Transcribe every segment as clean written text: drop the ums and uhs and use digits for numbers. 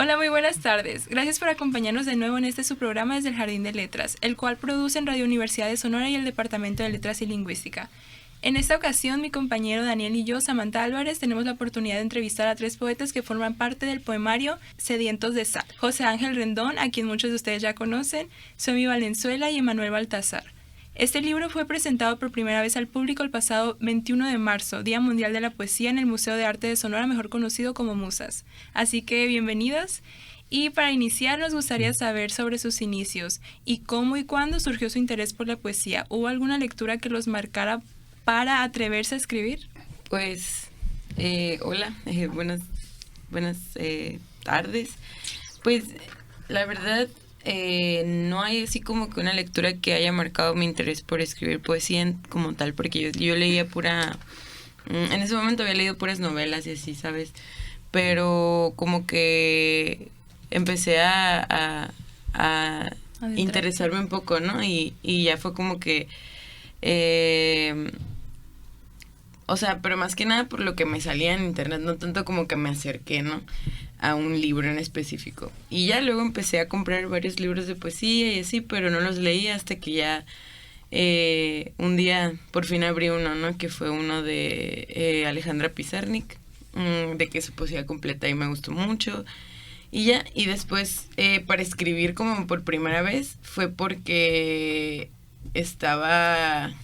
Hola, muy buenas tardes. Gracias por acompañarnos de nuevo en este su programa desde el Jardín de Letras, el cual producen Radio Universidad de Sonora y el Departamento de Letras y Lingüística. En esta ocasión, mi compañero Daniel y yo, Samantha Álvarez, tenemos la oportunidad de entrevistar a 3 poetas que forman parte del poemario Sedientos de Sal: José Ángel Rendón, a quien muchos de ustedes ya conocen, Suemi Valenzuela y Emanuel Baltazar. Este libro fue presentado por primera vez al público el pasado 21 de marzo, Día Mundial de la Poesía, en el Museo de Arte de Sonora, mejor conocido como Musas. Así que bienvenidos. Y para iniciar nos gustaría saber sobre sus inicios y cómo y cuándo surgió su interés por la poesía. ¿Hubo alguna lectura que los marcara para atreverse a escribir? Pues, hola, buenas tardes. Pues, la verdad, no hay así como que una lectura que haya marcado mi interés por escribir poesía como tal, porque yo leía en ese momento había leído puras novelas y así, ¿sabes? Pero como que empecé a interesarme un poco, ¿no? Y ya fue como que... o sea, pero más que nada por lo que me salía en internet, no tanto como que me acerqué, ¿no?, a un libro en específico. Y ya luego empecé a comprar varios libros de poesía y así, pero no los leía hasta que ya un día por fin abrí uno, ¿no?, que fue uno de Alejandra Pizarnik, de que su poesía completa y me gustó mucho. Y ya, y después para escribir como por primera vez fue porque estaba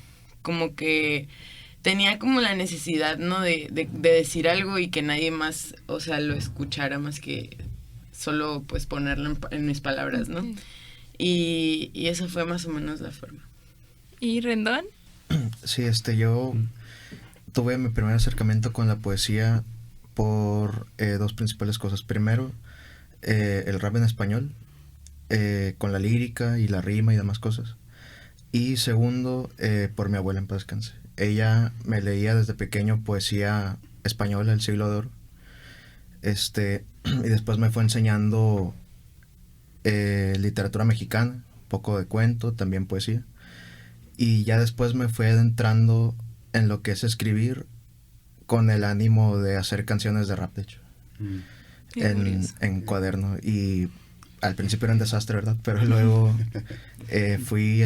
como que... tenía como la necesidad, ¿no?, de decir algo y que nadie más, o sea, lo escuchara más que solo, pues, ponerlo en mis palabras, ¿no? Okay. Y eso fue más o menos la forma. ¿Y Rendón? Sí, yo tuve mi primer acercamiento con la poesía por 2 principales cosas. Primero, el rap en español, con la lírica y la rima y demás cosas. Y segundo, por mi abuela, en paz descanse. Ella me leía desde pequeño poesía española del siglo de oro. Y después me fue enseñando literatura mexicana, un poco de cuento, también poesía. Y ya después me fue adentrando en lo que es escribir con el ánimo de hacer canciones de rap, de hecho. En cuaderno. Y al principio era un desastre, ¿verdad? Pero luego fui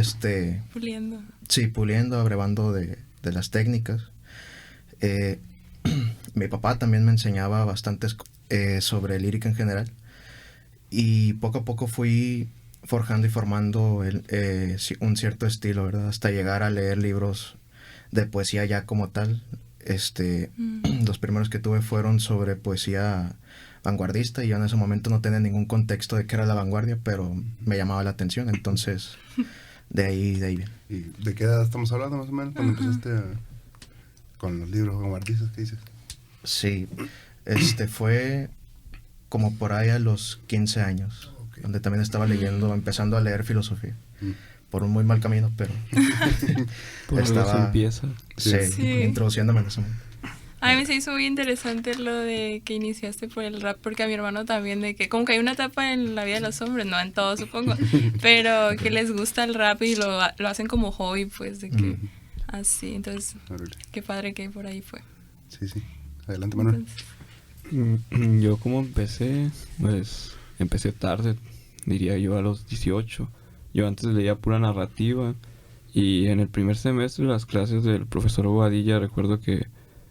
puliendo. Sí, puliendo, abrevando de las técnicas. Mi papá también me enseñaba bastante sobre lírica en general. Y poco a poco fui forjando y formando un cierto estilo, ¿verdad? Hasta llegar a leer libros de poesía ya como tal. Los primeros que tuve fueron sobre poesía vanguardista y yo en ese momento no tenía ningún contexto de qué era la vanguardia, pero me llamaba la atención, entonces de ahí viene. ¿Y de qué edad estamos hablando más o menos cuando empezaste con los libros vanguardistas que dices? Sí, fue como por ahí a los 15 años, okay, donde también estaba empezando a leer filosofía. Por un muy mal camino, pero por estaba empieza. Sí. Introduciéndome en ese mundo. A mí me se hizo muy interesante lo de que iniciaste por el rap, porque a mi hermano también, de que como que hay una etapa en la vida de los hombres, no en todos supongo, pero que les gusta el rap y lo hacen como hobby, pues, de que así, entonces, qué padre que por ahí fue. Sí, adelante, Manuel. Yo como empecé, pues, empecé tarde, diría yo a los 18, yo antes leía pura narrativa y en el primer semestre las clases del profesor Bobadilla recuerdo que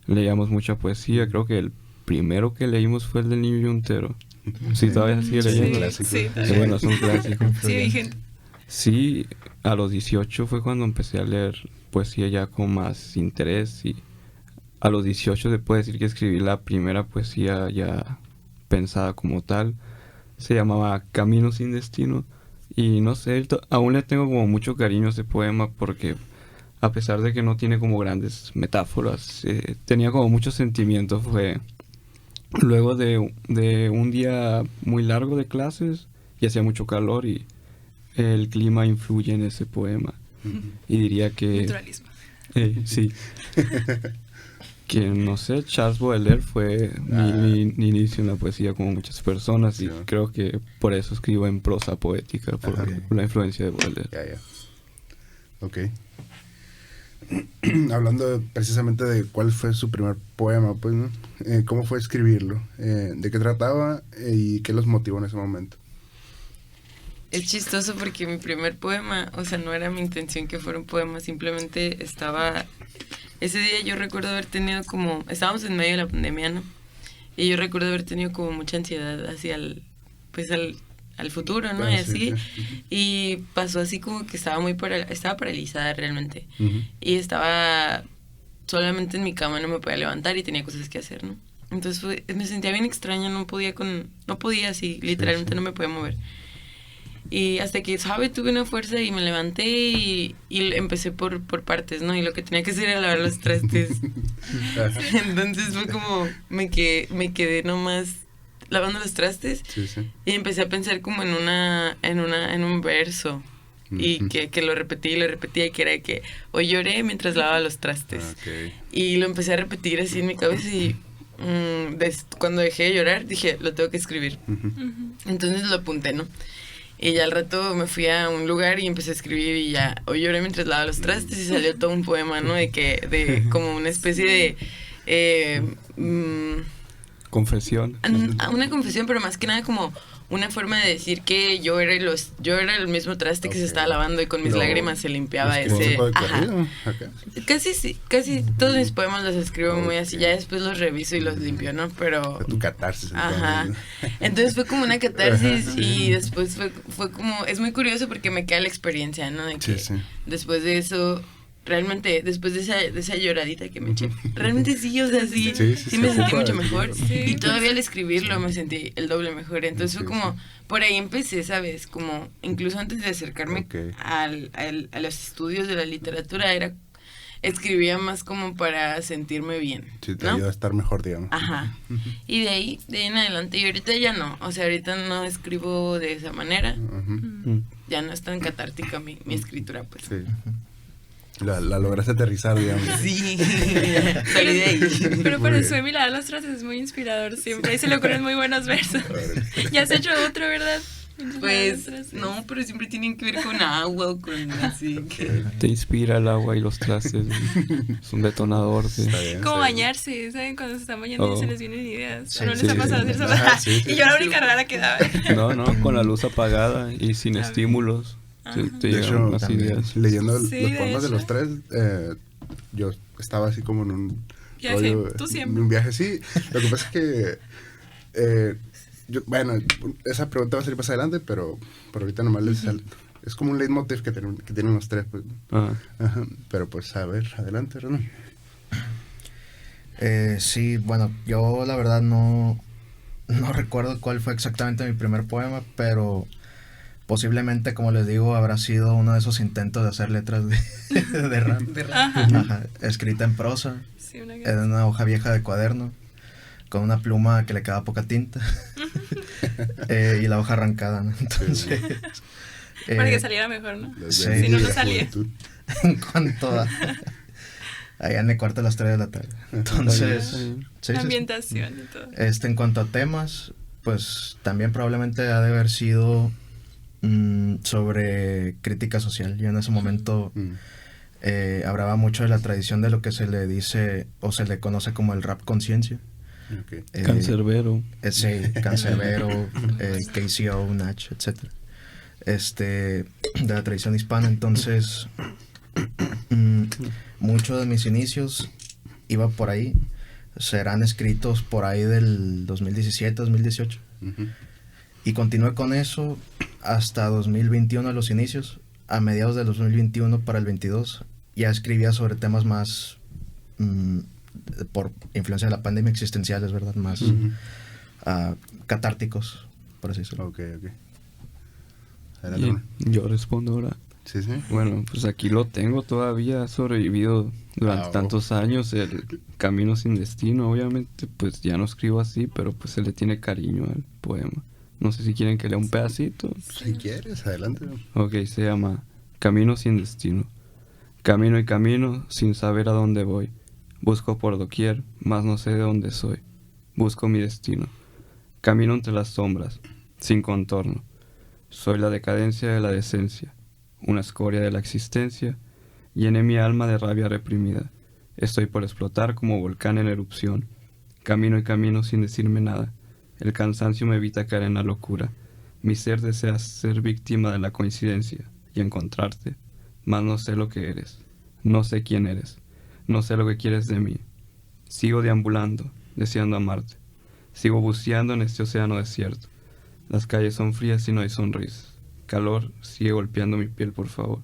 leíamos mucha poesía. Creo que el primero que leímos fue el del Niño Yuntero. Sí, todavía sigue leyendo. Sí. Bueno, son clásicos. Sí, vigente. Sí, a los 18 fue cuando empecé a leer poesía ya con más interés y a los 18 se puede decir que escribí la primera poesía ya pensada como tal. Se llamaba Camino sin destino y no sé, aún le tengo como mucho cariño a ese poema porque a pesar de que no tiene como grandes metáforas, tenía como muchos sentimientos. Fue luego de un día muy largo de clases y hacía mucho calor y el clima influye en ese poema. Y diría que... Naturalismo. Sí. Que no sé, Charles Baudelaire fue mi inicio en la poesía como muchas personas y creo que por eso escribo en prosa poética, por la influencia de Baudelaire. Ok. Hablando precisamente de cuál fue su primer poema, pues, ¿no? ¿Cómo fue escribirlo? ¿De qué trataba y qué los motivó en ese momento? Es chistoso porque mi primer poema, o sea, no era mi intención que fuera un poema, simplemente estaba... Ese día yo recuerdo haber tenido como... Estábamos en medio de la pandemia, ¿no? Y yo recuerdo haber tenido como mucha ansiedad hacia al futuro, ¿no? Y así. Sí. Y pasó así como que estaba estaba paralizada realmente. Uh-huh. Y estaba solamente en mi cama, no me podía levantar y tenía cosas que hacer, ¿no? Entonces me sentía bien extraña, no podía así, literalmente sí. No me podía mover. Y hasta que, tuve una fuerza y me levanté y empecé por partes, ¿no? Y lo que tenía que hacer era lavar los trastes. Entonces fue como, me quedé nomás lavando los trastes. Sí, sí. Y empecé a pensar como en un verso. Y que lo repetía y que era que hoy lloré mientras lavaba los trastes. Okay. Y lo empecé a repetir así en mi cabeza y cuando dejé de llorar dije, lo tengo que escribir. Uh-huh. Entonces lo apunté, ¿no? Y ya al rato me fui a un lugar y empecé a escribir y ya hoy lloré mientras lavaba los trastes y salió todo un poema, ¿no? De como una especie de... confesión. Una confesión, pero más que nada como una forma de decir que yo era el mismo traste que se estaba lavando y con mis lágrimas se limpiaba ese... Ajá. Casi todos mis poemas los escribo muy así, ya después los reviso y los limpio, ¿no? Pero... Fue tu catarsis. Ajá. Entonces fue como una catarsis y después fue como... Es muy curioso porque me queda la experiencia, ¿no? De que después de eso... Realmente, después de esa lloradita que me eché, realmente sí, o sea, sí me sentí mucho mejor. Sí, y todavía al escribirlo me sentí el doble mejor. Entonces fue como, por ahí empecé, ¿sabes? Como, incluso antes de acercarme a los estudios de la literatura, escribía más como para sentirme bien. Sí, te ayuda a estar mejor, digamos. Ajá. Y de ahí en adelante, y ahorita ya no. O sea, ahorita no escribo de esa manera. Ya no es tan catártica mi escritura, pues. Sí. La lograste aterrizar, digamos. Sí, salí de ahí. Pero para el Suemi lavar los trastes es muy inspirador siempre. Ahí se le ocurren muy buenos versos. Ya has hecho otro, ¿verdad? Pues no, pero siempre tienen que ver con agua o con así. Te inspira el agua y los trastes. Es un detonador. Sí. Como bañarse, ¿saben? Cuando se están bañando y se les vienen ideas. Sí, no les ha pasado hacer eso. Y yo la única rara que daba. No, con la luz apagada y sin estímulos. Te llegan unas ideas. Leyendo los poemas de los tres, yo estaba así como en un viaje. Tú siempre. En un viaje, sí. Lo que pasa es que esa pregunta va a salir más adelante, pero ahorita nomás es como un leitmotiv que tienen los tres, pues. Ajá. Pero pues a ver, adelante, René. Sí, bueno, yo la verdad no recuerdo cuál fue exactamente mi primer poema, pero posiblemente, como les digo, habrá sido uno de esos intentos de hacer letras de rap. Ajá, escrita en prosa, en una hoja vieja de cuaderno, con una pluma que le quedaba poca tinta y la hoja arrancada, ¿no? Entonces... para que saliera mejor, ¿no? Sí, si no salía. En cuanto a... allá en el cuarto a las 3 de la tarde. Entonces... la ambientación y todo. En cuanto a temas, pues también probablemente ha de haber sido... sobre crítica social. Yo en ese momento hablaba mucho de la tradición de lo que se le dice o se le conoce como el rap conciencia. Cancerbero. Sí, Cancerbero, KCO, Nach, etc. De la tradición hispana. Entonces, muchos de mis inicios iba por ahí. Serán escritos por ahí del 2017, 2018. Y continué con eso hasta 2021 a los inicios. A mediados del 2021 para el 22 ya escribía sobre temas más por influencia de la pandemia existenciales, ¿verdad? Más catárticos, por así decirlo. Ok. Yo respondo ahora. Sí. Bueno, pues aquí lo tengo todavía, ha sobrevivido durante tantos años. El Camino sin destino, obviamente, pues ya no escribo así, pero pues se le tiene cariño al poema. No sé si quieren que lea un pedacito. Si quieres, adelante. Ok, se llama Camino sin destino. Camino y camino sin saber a dónde voy. Busco por doquier, mas no sé de dónde soy. Busco mi destino. Camino entre las sombras, sin contorno. Soy la decadencia de la decencia, una escoria de la existencia, Llené mi alma de rabia reprimida. Estoy por explotar como volcán en erupción. Camino y camino sin decirme nada. El cansancio me evita caer en la locura. Mi ser desea ser víctima de la coincidencia y encontrarte, mas no sé lo que eres. No sé quién eres. No sé lo que quieres de mí. Sigo deambulando, deseando amarte. Sigo buceando en este océano desierto. Las calles son frías y no hay sonrisas. Calor sigue golpeando mi piel, por favor.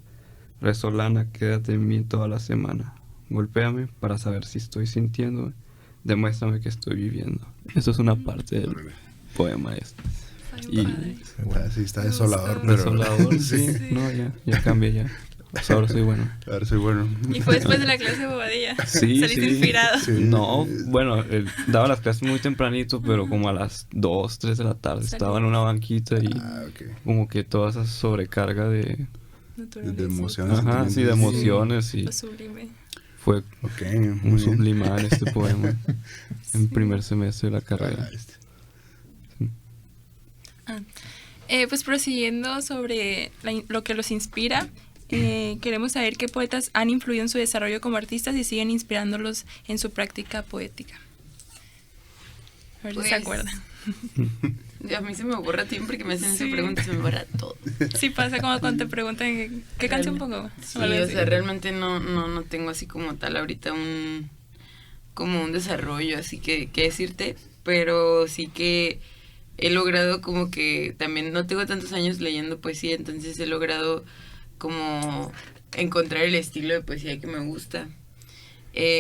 Resolana, quédate en mí toda la semana. Golpéame para saber si estoy sintiéndome. Demuéstrame que estoy viviendo. Eso es una parte del poema este. Y Sí, está desolador, pero... desolador, sí. No, ya cambia ya. Pues ahora soy bueno. Ahora soy bueno. Y fue después de la clase de Bobadilla. Sí, Saliste sí. inspirado. Sí. No, bueno, daba las clases muy tempranito, pero como a las 2, 3 de la tarde estaba en una banquita y Ok. como que toda esa sobrecarga de... De emociones. Ajá, sí, de emociones y Lo sublime. fue Ok, un muy bien. sublimar este poema en primer semestre de la carrera. Pues prosiguiendo sobre lo que los inspira, queremos saber qué poetas han influido en su desarrollo como artistas y siguen inspirándolos en su práctica poética. A ver si se Pues, acuerdan. A mí se me borra siempre que me hacen esa pregunta, se me borra todo. Sí pasa como cuando te preguntan ¿qué canción pongo? Sí, O algo o así. sea, realmente no tengo así como tal ahorita como un desarrollo así que decirte, pero sí que he logrado como que también no tengo tantos años leyendo poesía, entonces he logrado como encontrar el estilo de poesía que me gusta.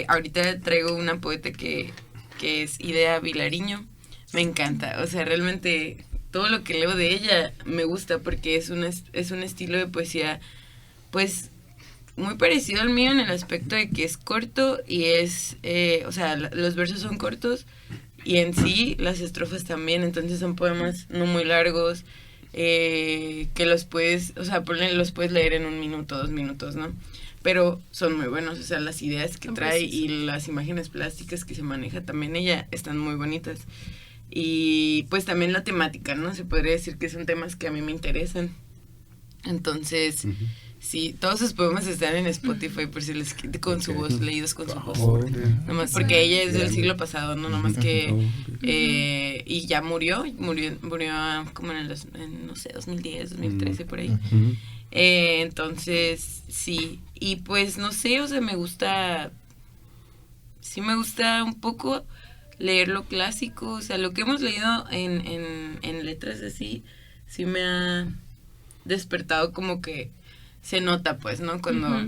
Ahorita traigo una poeta que es Idea Vilariño. Me encanta, o sea, realmente todo lo que leo de ella me gusta porque es un estilo de poesía, pues, muy parecido al mío en el aspecto de que es corto y o sea, los versos son cortos y en sí las estrofas también, entonces son poemas no muy largos, que los puedes leer en 1 minuto, 2 minutos, ¿no? Pero son muy buenos, o sea, las ideas que trae y las imágenes plásticas que se maneja también ella están muy bonitas. Y pues también la temática, ¿no? Se podría decir que son temas que a mí me interesan. Entonces, sí, todos sus poemas están en Spotify por si les con su voz, leídos con su voz. Nomás porque ella es del siglo pasado, ¿no? Nomás que y ya murió como en no sé, 2010, 2013 por ahí. Entonces, sí, y pues no sé, o sea, me gusta un poco leer lo clásico, o sea, lo que hemos leído en letras así, sí me ha despertado como que se nota, pues, ¿no? Cuando,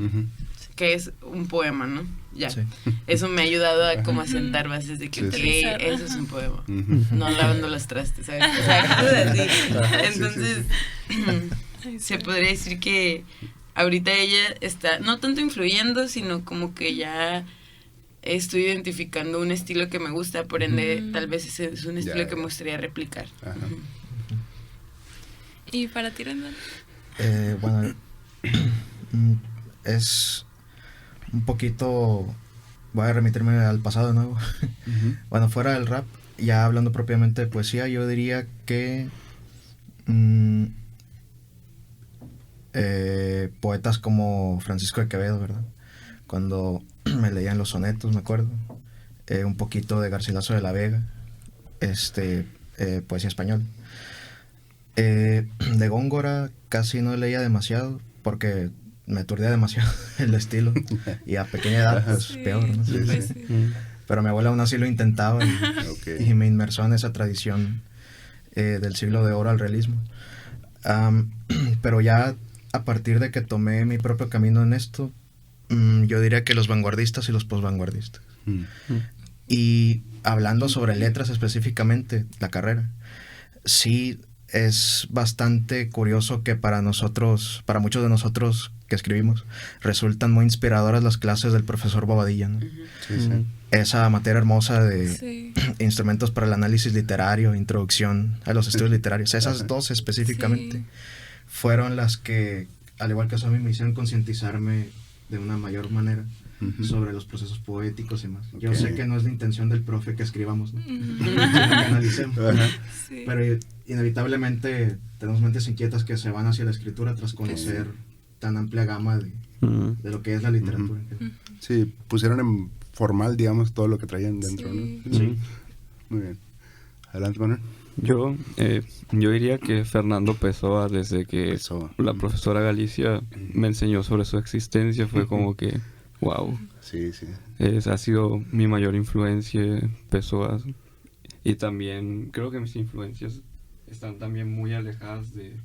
que es un poema, ¿no? Ya, sí. Eso me ha ayudado a como a sentar bases de que, eso es un poema, no lavando los trastes, ¿sabes? O sea, así. Entonces, se podría decir que ahorita ella está, no tanto influyendo, sino como que ya estoy identificando un estilo que me gusta, por ende, tal vez ese es un estilo que me gustaría replicar. ¿Y para ti, Rendón? Bueno, es un poquito... Voy a remitirme al pasado de nuevo. Bueno, fuera del rap, ya hablando propiamente de poesía, yo diría que... poetas como Francisco de Quevedo, ¿verdad? Cuando me leían los sonetos, me acuerdo. Un poquito de Garcilaso de la Vega, poesía española. De Góngora casi no leía demasiado porque me aturdía demasiado el estilo y a pequeña edad pues peor, ¿no? Pero mi abuela aún así lo intentaba y me inmersó en esa tradición del siglo de oro al realismo. Pero ya a partir de que tomé mi propio camino en esto, yo diría que los vanguardistas y los posvanguardistas. Y hablando sobre letras específicamente, la carrera, sí es bastante curioso que para muchos de nosotros que escribimos, resultan muy inspiradoras las clases del profesor Bobadilla, ¿no? Esa materia hermosa de instrumentos para el análisis literario, introducción a los estudios literarios, esas dos específicamente fueron las que, al igual que a mí, me hicieron concientizarme de una mayor manera sobre los procesos poéticos y más. Yo sé que no es la intención del profe que escribamos, ¿no? Sino que analicemos. Pero inevitablemente tenemos mentes inquietas que se van hacia la escritura tras conocer tan amplia gama de lo que es la literatura. Sí, pusieron en formal, digamos, todo lo que traían dentro, Sí. ¿no? Sí. Muy bien. Adelante, Manuel. Yo diría que Fernando Pessoa, desde que Pessoa. la profesora Galicia me enseñó sobre su existencia, fue como que, wow, Sí, sí. ha sido mi mayor influencia, Pessoa. Y también creo que mis influencias están también muy alejadas de,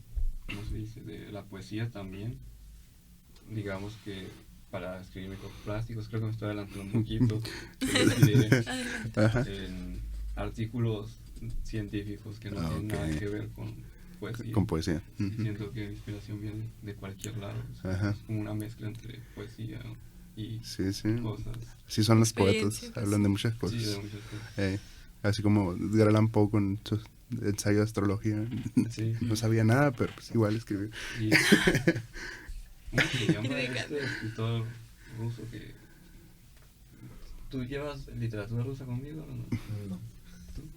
¿cómo se dice?, de la poesía también. Digamos que para escribir microplásticos, creo que me estoy adelantando un poquito. En artículos científicos que no tienen nada que ver con poesía. Con poesía. Sí, siento que la inspiración viene de cualquier lado. Es como una mezcla entre poesía y Sí, sí. cosas. Sí son los poetas, Experiencia, hablan de muchas cosas. Sí, de muchas cosas. Así como Edgar Allan Poe con su ensayo de astrología. Sí. No sabía nada, pero pues igual escribió. Y, ¿cómo se llama este escritor ruso que... ¿Tú llevas literatura rusa conmigo o no? No.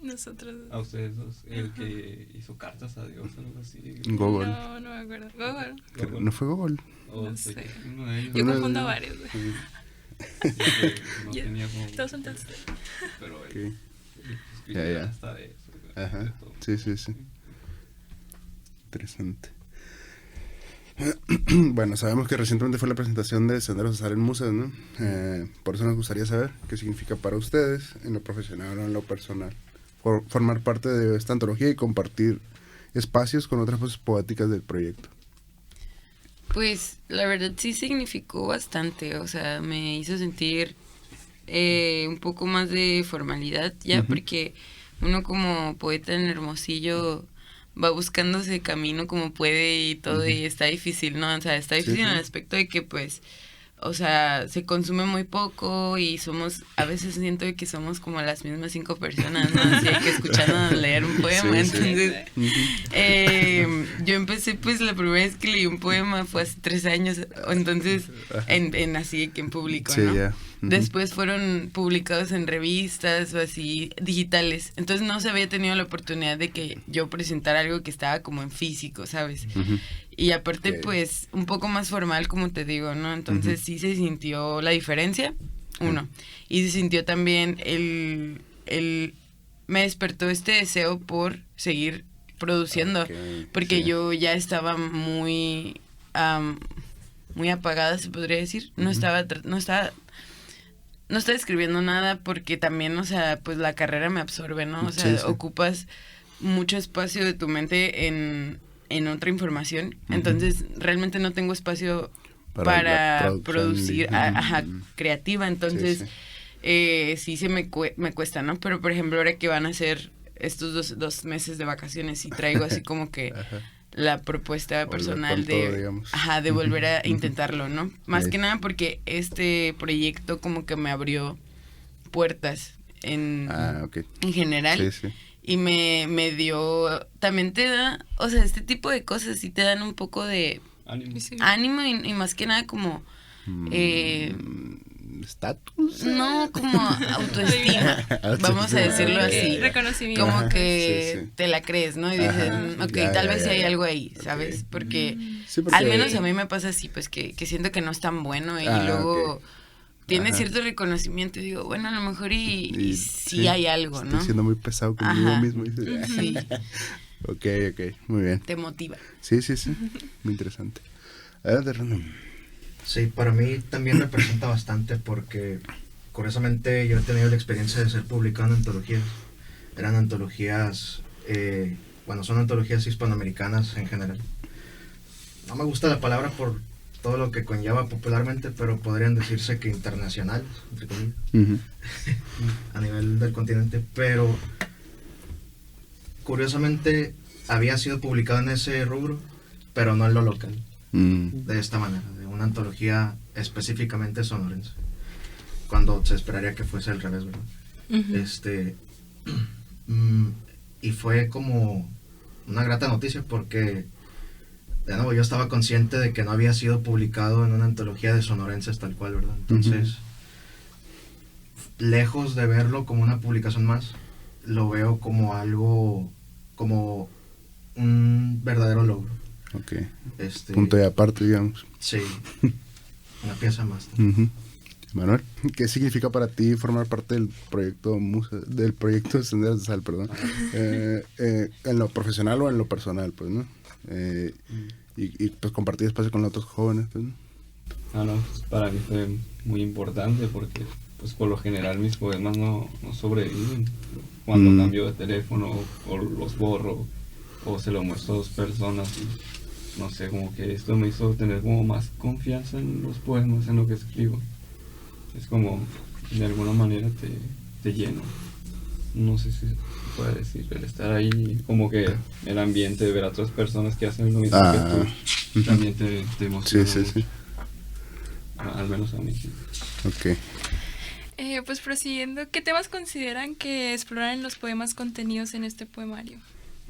Nosotros. A ustedes dos. El que hizo cartas a Dios, algo así. Gogol. No, no me acuerdo. Gogol. Gogol. ¿No fue Gogol? O No sé sé. que uno de ellos. Yo Uno confundo de- a varios. Sí. Sí, que no Yo- tenía como... Todos son tan... Pero Ok. él escribió Ya, ya. hasta de eso. de Ajá. todo. Sí, sí, sí. Interesante. Bueno, sabemos que recientemente fue la presentación de Senderos a Azar en Musas, ¿no? Por eso nos gustaría saber qué significa para ustedes, en lo profesional o en lo personal, formar parte de esta antología y compartir espacios con otras voces poéticas del proyecto. Pues la verdad sí significó bastante, o sea, me hizo sentir un poco más de formalidad ya, porque uno como poeta en Hermosillo va buscando ese camino como puede y todo, y está difícil, ¿no? O sea, está Sí, difícil sí. en el aspecto de que pues, o sea, se consume muy poco y somos, a veces siento que somos como las mismas 5 personas, ¿no? Así que escuchando leer un poema, Sí, sí. entonces... yo empecé pues la primera vez que leí un poema fue hace 3 años, entonces en así que en público, Sí, ¿no? ya. Después fueron publicados en revistas o así digitales, entonces no se había tenido la oportunidad de que yo presentara algo que estaba como en físico, ¿sabes? Y aparte Ok. pues un poco más formal, como te digo, ¿no? Entonces sí se sintió la diferencia, uno, y se sintió también me despertó este deseo por seguir produciendo, Ok, porque sí. yo ya estaba muy muy apagada, se podría decir. No estaba escribiendo nada porque también, o sea, pues la carrera me absorbe, ¿no? O sea, Sí, sí. ocupas mucho espacio de tu mente en otra información. Entonces, realmente no tengo espacio Para la para producción producir, creativa. Entonces, Sí, sí se me cuesta, ¿no? Pero, por ejemplo, ahora que van a ser estos dos meses de vacaciones y traigo así como que Ajá. la propuesta Volver personal con de todo, digamos. de volver a intentarlo, ¿no? Más Sí. que nada porque este proyecto como que me abrió puertas en Ok. en general. Sí, sí. Y me dio, también te da, o sea, este tipo de cosas sí te dan un poco de Ánimo. Sí. ánimo y más que nada como, ¿Estatus? no, como autoestima, vamos a decirlo así. Reconocimiento. Como Ajá, que sí, sí. te la crees, ¿no? Y dices, Ajá. ok, Ya, tal ya, vez ya, hay ya. algo ahí, Ok. ¿sabes? Porque Sí, porque- al menos a mí me pasa así, pues que siento que no es tan bueno y luego ok. tiene Ajá. cierto reconocimiento y digo, bueno, a lo mejor y sí, sí, hay algo, ¿no? Estoy siendo muy pesado conmigo Ajá. mismo. Dices, Sí, Ok, muy bien. te motiva. Sí, sí, sí. Muy interesante. Adelante, Random. Sí, para mí también representa bastante porque curiosamente yo he tenido la experiencia de ser publicado en antologías. Eran antologías, bueno, son antologías hispanoamericanas en general. No me gusta la palabra por todo lo que conlleva popularmente, pero podrían decirse que internacionales, entre comillas, a nivel del continente. Pero curiosamente había sido publicado en ese rubro, pero no en lo local. De esta manera, de una antología específicamente sonorense, cuando se esperaría que fuese al revés, ¿verdad? Y fue como una grata noticia porque de nuevo yo estaba consciente de que no había sido publicado en una antología de sonorenses tal cual, ¿verdad? Entonces, lejos de verlo como una publicación más, lo veo como algo, como un verdadero logro. Ok. Este, Punto y aparte, digamos. Sí. una pieza más. Manuel, ¿qué significa para ti formar parte del proyecto de Senderos de Sal, perdón? En lo profesional o en lo personal, pues, ¿no? Y pues compartir espacio con los otros jóvenes, pues, ¿no? No, pues para mí fue muy importante porque pues por lo general mis poemas no sobreviven. Cuando cambio de teléfono o los borro o se lo muestro a 2 personas y no sé, como que esto me hizo tener como más confianza en los poemas, en lo que escribo. Es como, de alguna manera te lleno. No sé si se puede decir, el estar ahí, como que el ambiente de ver a otras personas que hacen lo mismo que tú, también te emociona. Sí. Al menos a mí sí. Ok. Pues prosiguiendo, ¿qué temas consideran que exploran en los poemas contenidos en este poemario?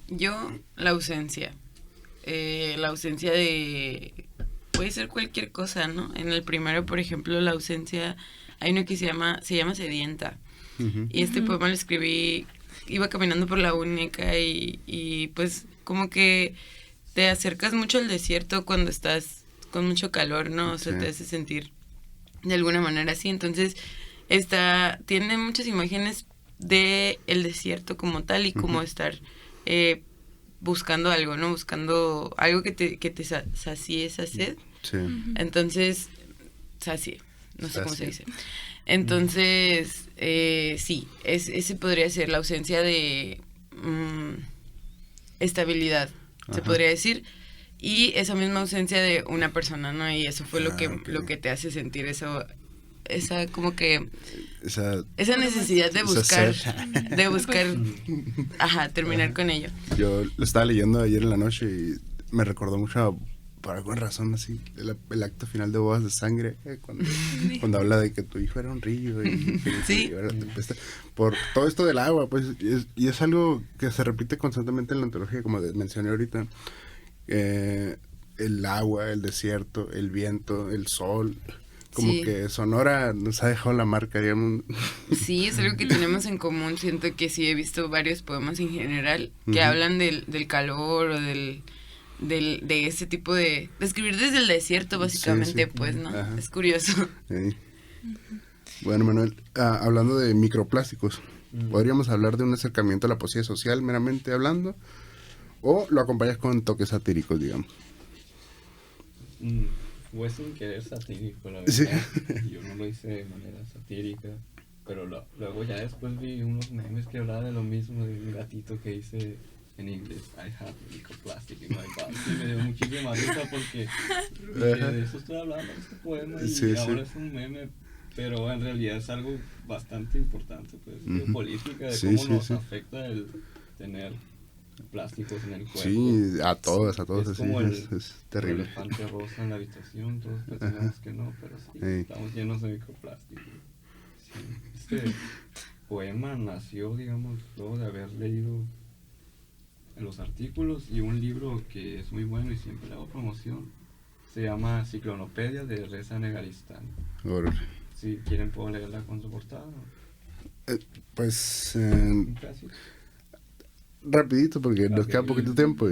Yo, la ausencia. La ausencia de... Puede ser cualquier cosa, ¿no? En el primero, por ejemplo, la ausencia... Hay uno que se llama Sedienta. Y este poema lo escribí... Iba caminando por la única y pues como que te acercas mucho al desierto cuando estás con mucho calor, ¿no? O sea, te hace sentir de alguna manera así. Entonces, tiene muchas imágenes de el desierto como tal y como estar buscando algo, ¿no? Buscando algo que te sacie esa sed. Sí. Entonces, sacie, no sé cómo se dice. Entonces, sí, ese podría ser la ausencia de estabilidad, se podría decir. Y esa misma ausencia de una persona, ¿no? Y eso fue lo que te hace sentir eso, esa como que esa necesidad de buscar, terminar con ello. Yo lo estaba leyendo ayer en la noche y me recordó mucho, por alguna razón así, el acto final de Bodas de Sangre, cuando habla de que tu hijo era un río y sí. Era la tempestad. Por todo esto del agua, pues, y es algo que se repite constantemente en la antología, como mencioné ahorita. El agua, el desierto, el viento, el sol, como que Sonora nos ha dejado la marca, digamos. Sí, es algo que tenemos en común. Siento que sí he visto varios poemas en general que hablan del calor o de ese tipo de escribir desde el desierto, básicamente, pues, ¿no? Ajá. Es curioso. Sí. Bueno, Manuel, hablando de microplásticos, ¿podríamos hablar de un acercamiento a la poesía social, meramente hablando? ¿O lo acompañas con toques satíricos, digamos? Fue sin querer satírico, la verdad. Sí. Yo no lo hice de manera satírica, pero luego ya después vi unos memes que hablaban de lo mismo, de un gatito que dice en inglés, I have microplastic in my body. Y me dio muchísima risa porque de eso estoy hablando en este poema y ahora es un meme, pero en realidad es algo bastante importante, pues, de política, de cómo nos afecta el tener plásticos en el cuerpo. Sí, a todos, es como es terrible. El elefante rosa en la habitación, todos pensamos que no, pero sí, estamos llenos de microplásticos. Sí, este poema nació, digamos, luego de haber leído los artículos y un libro que es muy bueno y siempre le hago promoción. Se llama Ciclonopedia de Reza Negaristán. Si quieren puedo leer la contraportada. Pues rapidito porque nos queda poquito tiempo.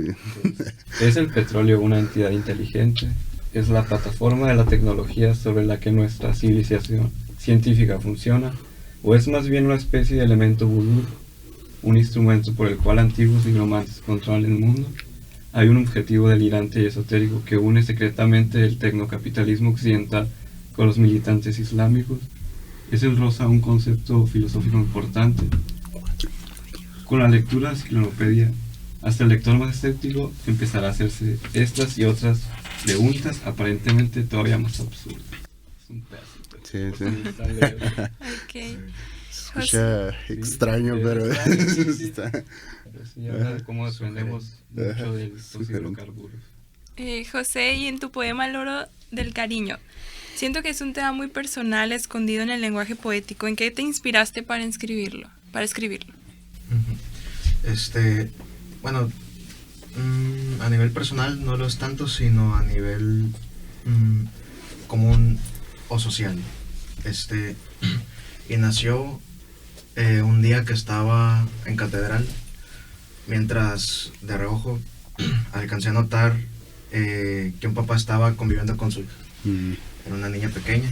¿Es el petróleo una entidad inteligente? ¿Es la plataforma de la tecnología sobre la que nuestra civilización científica funciona? ¿O es más bien una especie de elemento vudú? ¿Un instrumento por el cual antiguos nigromantes controlan el mundo? Hay un objetivo delirante y esotérico que une secretamente el tecnocapitalismo occidental con los militantes islámicos. ¿Es el rosa un concepto filosófico importante? Con la lectura de Ciclonopedia, hasta el lector más escéptico empezará a hacerse estas y otras preguntas aparentemente todavía más absurdas. Es un pedacito. Sí. Ok. Escucha extraño, pero... Pero sí habla de cómo dependemos mucho de los hidrocarburos. José, y en tu poema Loro del Cariño, siento que es un tema muy personal, escondido en el lenguaje poético. ¿En qué te inspiraste para escribirlo? Bueno, a nivel personal no lo es tanto, sino a nivel común o social. Y nació un día que estaba en catedral, mientras de reojo alcancé a notar que un papá estaba conviviendo con su hija. Era una niña pequeña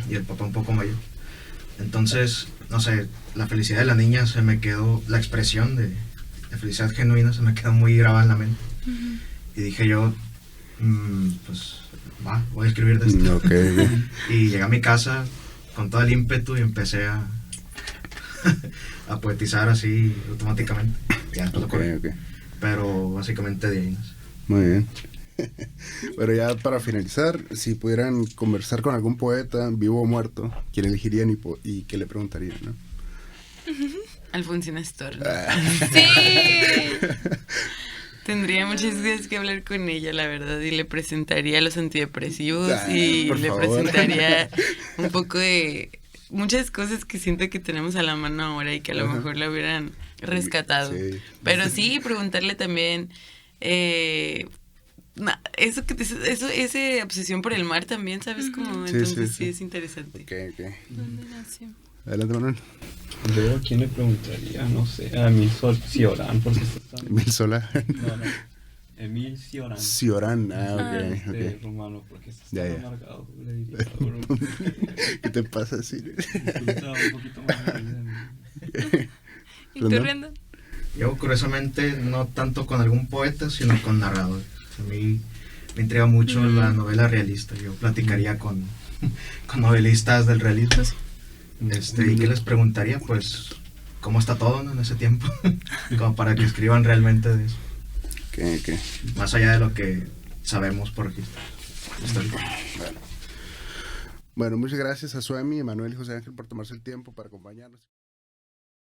y el papá un poco mayor. Entonces, no sé, la felicidad de la niña se me quedó, la expresión de felicidad genuina se me quedó muy grabada en la mente. Y dije yo, pues, voy a escribir de esto. Okay. Y llegué a mi casa con todo el ímpetu y empecé a poetizar así automáticamente. Ya después Okay. Pero básicamente de ahí nace. Muy bien. Pero ya para finalizar, si pudieran conversar con algún poeta, vivo o muerto, ¿quién elegirían y qué le preguntarían, no? Alfonsín Storni. Sí. Tendría muchas ideas que hablar con ella, la verdad, y le presentaría los antidepresivos y por le favor. presentaría un poco de muchas cosas que siento que tenemos a la mano ahora y que a lo mejor la hubieran rescatado. Sí. Pero sí, preguntarle también esa obsesión por el mar también, ¿sabes? Como, Sí, entonces sí. sí es interesante. Ok. ¿Dónde nació? Adelante, Manuel. Yo, ¿a quién le preguntaría? No sé, a Emil Cioran, porque está tan... Emil Sola. No, Emil Cioran. Ciorán. Ok. Este romano, porque está Ya. tan amargado, le diría. Bro. ¿Qué te pasa así? Disfruta un poquito más la vida. ¿Y tú, Rendon? Yo, curiosamente, no tanto con algún poeta, sino con narradores. A mí me intriga mucho la novela realista. Yo platicaría con novelistas del realismo. ¿Y qué les preguntaría? Pues, ¿cómo está todo, no, en ese tiempo? Como para que escriban realmente de eso. Ok. Más allá de lo que sabemos por registro histórico. Bueno, muchas gracias a Suemi, Emanuel y José Ángel por tomarse el tiempo para acompañarnos.